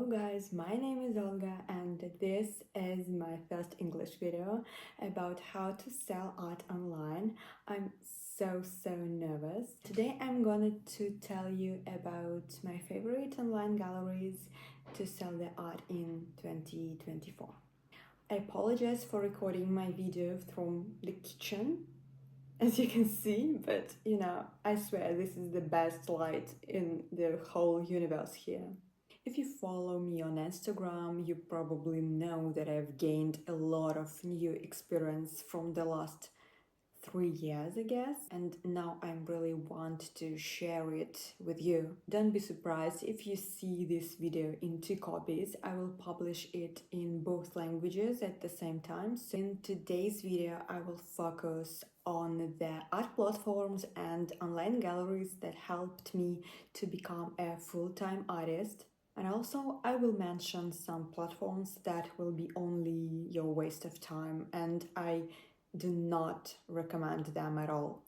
Hello guys, my name is Olga and this is my first English video about how to sell art online. I'm so nervous. Today I'm going to tell you about my favorite online galleries to sell their art in 2024. I apologize for recording my video from the kitchen, as you can see, but I swear this is the best light in the whole universe here. If you follow me on Instagram, you probably know that I've gained a lot of new experience from the last 3 years, I guess, and now I really want to share it with you. Don't be surprised if you see this video in 2 copies. I will publish it in both languages at the same time. So in today's video, I will focus on the art platforms and online galleries that helped me to become a full-time artist. And also, I will mention some platforms that will be only your waste of time, and I do not recommend them at all.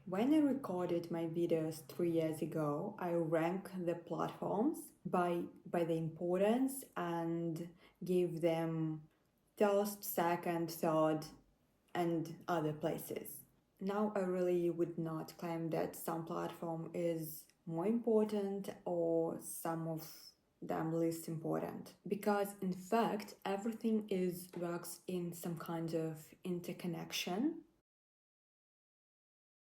When I recorded my videos 3 years ago, I ranked the platforms by the importance and gave them first, second, third, and other places. Now I really would not claim that some platform is more important or some of them least important, because in fact everything works in some kind of interconnection,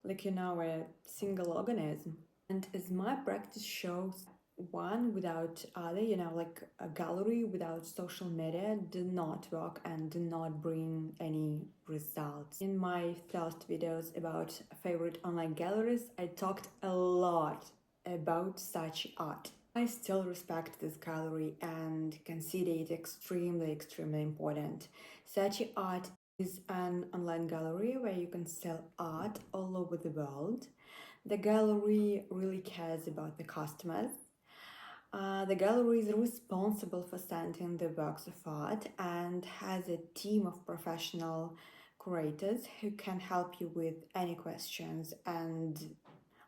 like a single organism. And as my practice shows, one without other, like a gallery without social media do not work and do not bring any results. In my first videos about favorite online galleries, I talked a lot about SuchArt. I still respect this gallery and consider it extremely important. SuchArt is an online gallery where you can sell art all over the world. The gallery really cares about the customers. The gallery is responsible for sending the works of art and has a team of professional curators who can help you with any questions and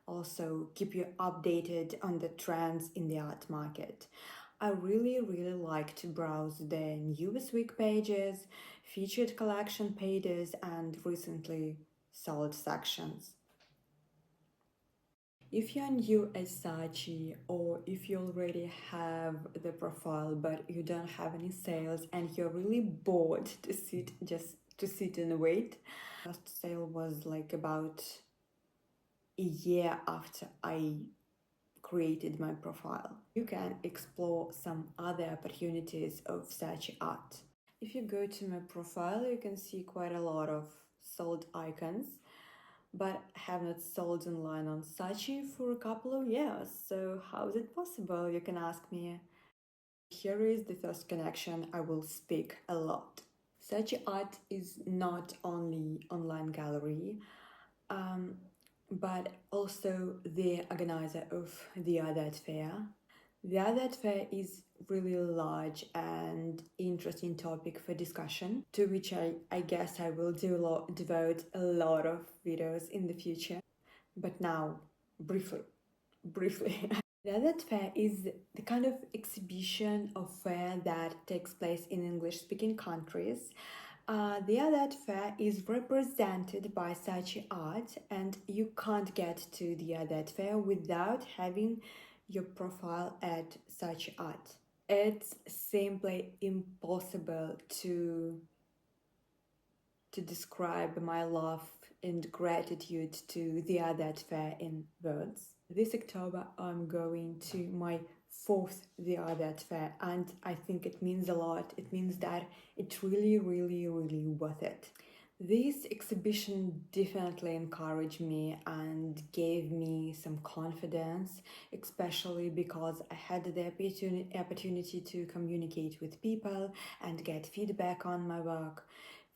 also keep you updated on the trends in the art market. I really like to browse the newest week pages, featured collection pages, and recently sold sections. If you're new at Sachi, or if you already have the profile but you don't have any sales and you're really bored to sit and wait, first sale was like about a year after I created my profile. You can explore some other opportunities of SuchArt. If you go to my profile, you can see quite a lot of sold icons, but I have not sold online on Sachi for a couple of years. So how is it possible, you can ask me? Here is the first connection I will speak a lot. SuchArt is not only online gallery, but also the organizer of the Art Fair. The Art Fair is really large and interesting topic for discussion, to which I guess I will devote a lot of videos in the future. But now, briefly. The Art Fair is the kind of exhibition or fair that takes place in English-speaking countries. The Art Fair is represented by SuchArt, and you can't get to the Art Fair without having your profile at SuchArt. It's simply impossible to describe my love and gratitude to the Art Fair in words. This October I'm going to my 4th The Art Fair, and I think it means a lot. It means that it's really worth it. This exhibition definitely encouraged me and gave me some confidence, especially because I had the opportunity to communicate with people and get feedback on my work.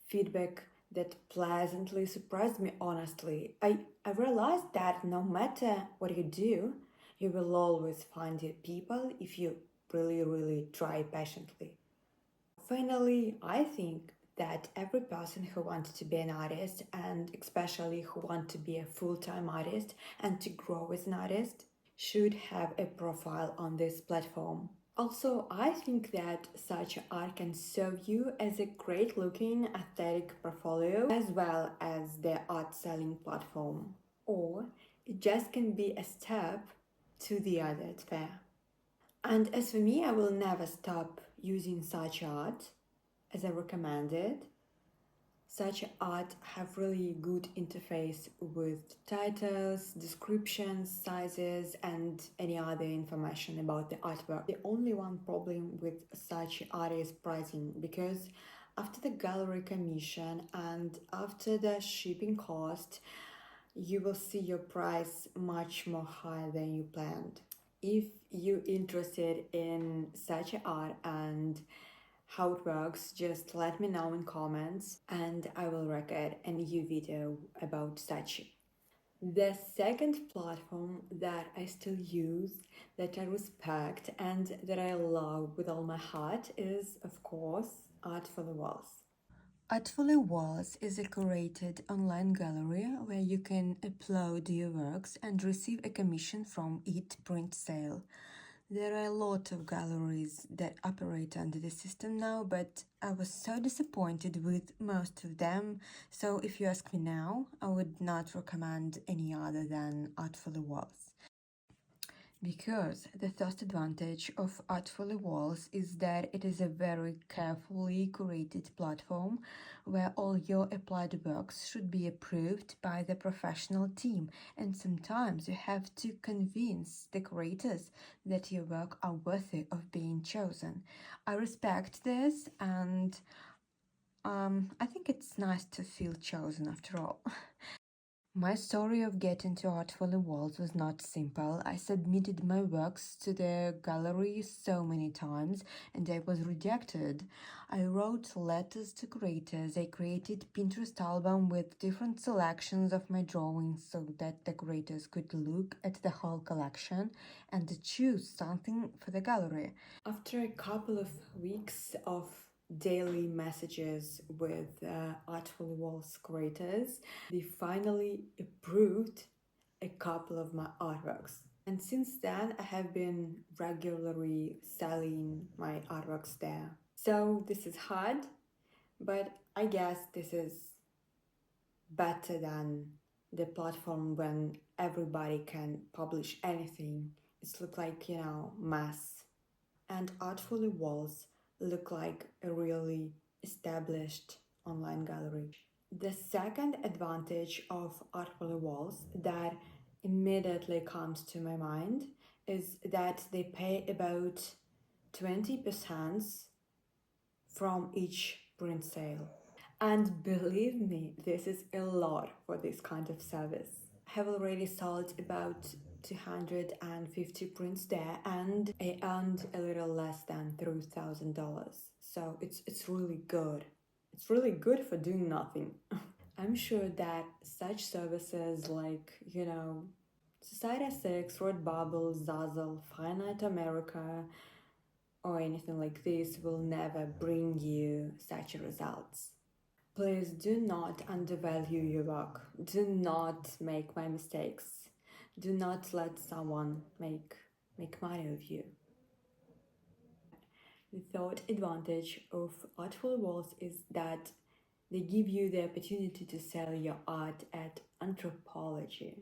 Feedback that pleasantly surprised me, honestly. I realized that no matter what you do, you will always find your people if you really try patiently. Finally, I think that every person who wants to be an artist, and especially who wants to be a full-time artist and to grow as an artist, should have a profile on this platform. Also, I think that such art can serve you as a great looking aesthetic portfolio as well as the art selling platform. Or it just can be a step to the other at fair. And as for me, I will never stop using such art as I recommended. Such art have really good interface with titles, descriptions, sizes, and any other information about the artwork. The only one problem with such art is pricing, because after the gallery commission and after the shipping cost, you will see your price much more higher than you planned. If you're interested in such art and how it works, just let me know in comments and I will record a new video about such. The second platform that I still use, that I respect and that I love with all my heart is, of course, Artfully. Artfully is a curated online gallery where you can upload your works and receive a commission from each print sale. There are a lot of galleries that operate under the system now, but I was so disappointed with most of them, so if you ask me now, I would not recommend any other than Artfully. Because the first advantage of Artfully is that it is a very carefully curated platform where all your applied works should be approved by the professional team, and sometimes you have to convince the curators that your work are worthy of being chosen. I respect this, and I think it's nice to feel chosen after all. My story of getting to Artfully was not simple. I submitted my works to the gallery so many times and I was rejected. I wrote letters to curators. I created Pinterest album with different selections of my drawings so that the curators could look at the whole collection and choose something for the gallery. After a couple of weeks of daily messages with Artfully curators, they finally approved a couple of my artworks. And since then, I have been regularly selling my artworks there. So this is hard, but I guess this is better than the platform when everybody can publish anything. It's look like, mass. And Artfully look like a really established online gallery. The second advantage of Artfully that immediately comes to my mind is that they pay about 20% from each print sale. And believe me, this is a lot for this kind of service. I have already sold about 250 prints there and I earned a little less than $3,000. So it's really good. It's really good for doing nothing. I'm sure that such services like, Society 6, Redbubble, Zazzle, Fina Art America, or anything like this will never bring you such results. Please do not undervalue your work. Do not make my mistakes. Do not let someone make money of you. The third advantage of Artful is that they give you the opportunity to sell your art at Anthropologie.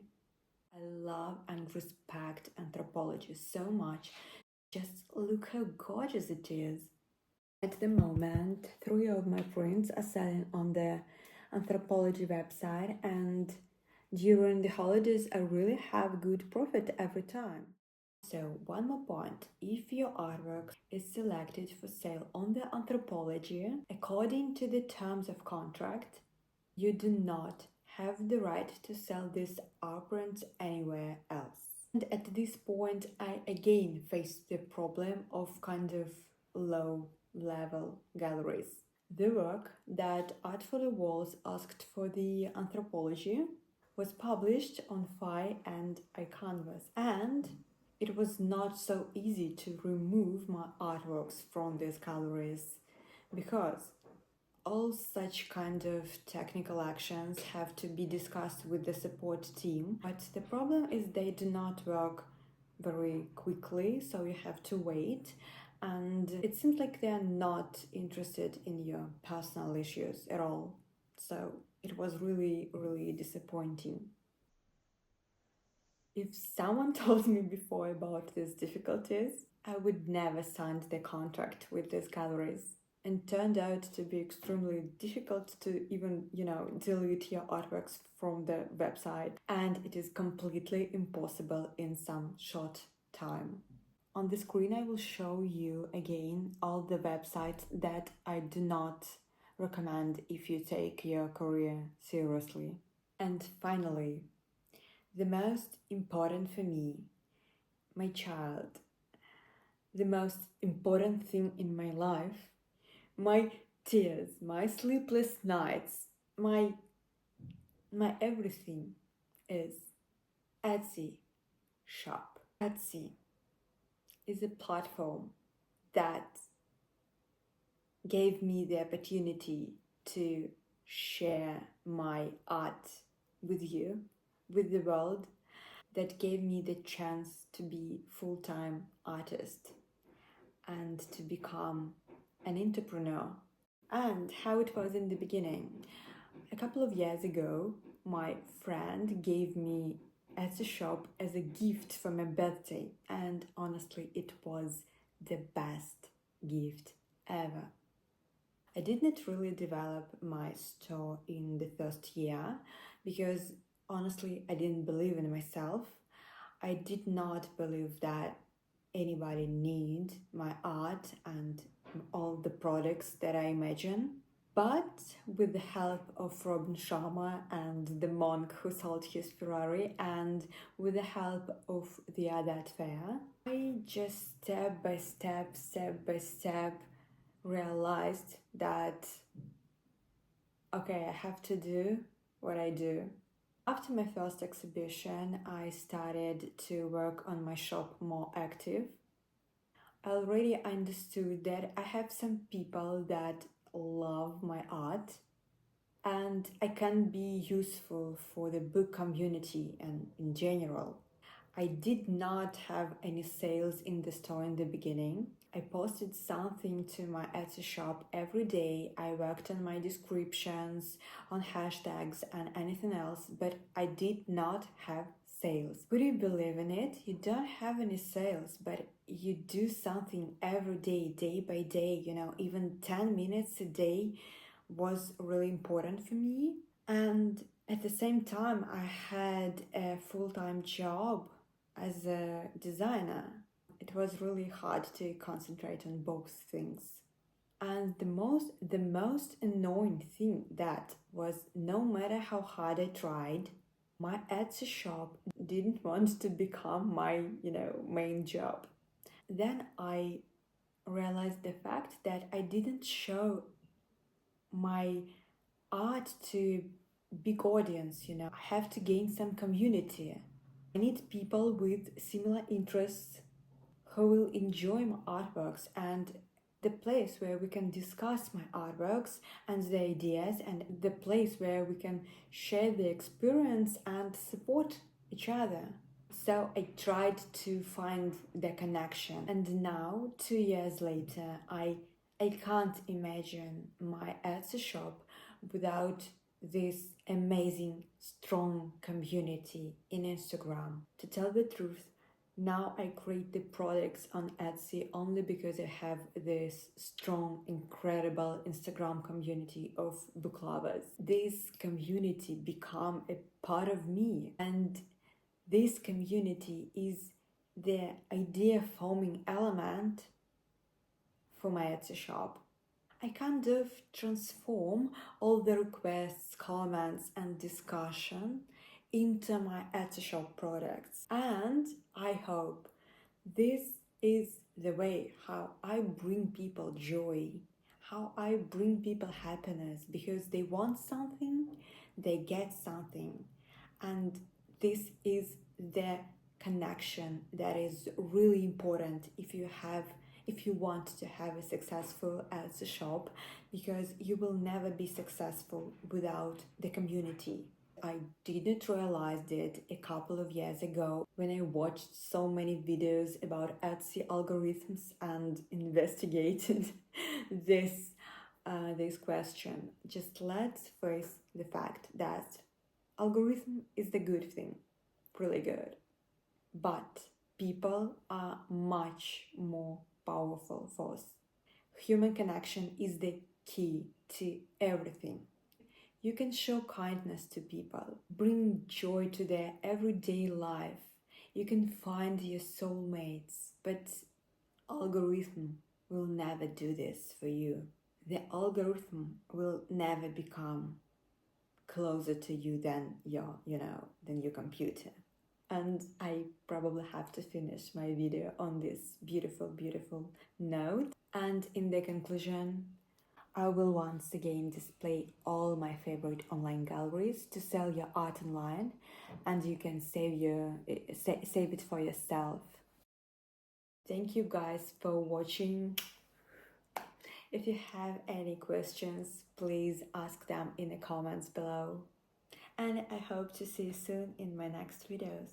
I love and respect Anthropologie so much. Just look how gorgeous it is. At the moment, 3 of my prints are selling on the Anthropologie website, and during the holidays, I really have good profit every time. So, one more point, if your artwork is selected for sale on the Anthropologie, according to the terms of contract, you do not have the right to sell these art prints anywhere else. And at this point, I again face the problem of kind of low level galleries. The work that Artfully asked for the Anthropologie was published on Fi and iCanvas, and it was not so easy to remove my artworks from these galleries because all such kind of technical actions have to be discussed with the support team, but the problem is they do not work very quickly, so you have to wait. and it seems like they are not interested in your personal issues at all. So it was really, really disappointing. If someone told me before about these difficulties, I would never sign the contract with these galleries. And turned out to be extremely difficult to even, delete your artworks from the website. And it is completely impossible in some short time. On the screen, I will show you again all the websites that I do not recommend if you take your career seriously. And finally, the most important for me, my child, the most important thing in my life, my tears, my sleepless nights, my everything is Etsy shop. Etsy is a platform that gave me the opportunity to share my art with you, with the world, that gave me the chance to be full-time artist and to become an entrepreneur. And how it was in the beginning. A couple of years ago, my friend gave me Etsy shop as a gift for my birthday, and honestly, it was the best gift ever. I did not really develop my store in the first year because honestly, I didn't believe in myself. I did not believe that anybody need my art and all the products that I imagine. But with the help of Robin Sharma and the monk who sold his Ferrari, and with the help of the Art Fair, I just step by step, realized that, okay, I have to do what I do. After my first exhibition, I started to work on my shop more active. I already understood that I have some people that love my art and I can be useful for the book community and in general. I did not have any sales in the store in the beginning. I posted something to my Etsy shop every day. I worked on my descriptions, on hashtags and anything else, but I did not have sales. Would you believe in it? You don't have any sales, but you do something every day, day by day, even 10 minutes a day was really important for me. And at the same time, I had a full-time job as a designer. It was really hard to concentrate on both things. And the most annoying thing that was, no matter how hard I tried, my Etsy shop didn't want to become my, main job. Then I realized the fact that I didn't show my art to big audience, I have to gain some community. I need people with similar interests who will enjoy my artworks, and the place where we can discuss my artworks and the ideas, and the place where we can share the experience and support each other. So I tried to find the connection, and now 2 years later, I can't imagine my Etsy shop without this amazing, strong community in Instagram. To tell the truth, now I create the products on Etsy only because I have this strong, incredible Instagram community of book lovers. This community become a part of me, and this community is the idea forming element for my Etsy shop. I kind of transform all the requests, comments, and discussion into my Etsy shop products. And I hope this is the way how I bring people joy, how I bring people happiness, because they want something, they get something. And this is the connection that is really important if you want to have a successful Etsy shop, because you will never be successful without the community. I didn't realize it a couple of years ago when I watched so many videos about Etsy algorithms and investigated this this question. Just let's face the fact that algorithm is the good thing, really good. But people are much more powerful force. Human connection is the key to everything. You can show kindness to people, bring joy to their everyday life. You can find your soulmates, but algorithm will never do this for you. The algorithm will never become closer to you than than your computer. And I probably have to finish my video on this beautiful, beautiful note. And in the conclusion, I will once again display all my favorite online galleries to sell your art online, and you can save it for yourself. Thank you guys for watching. If you have any questions, please ask them in the comments below. And I hope to see you soon in my next videos.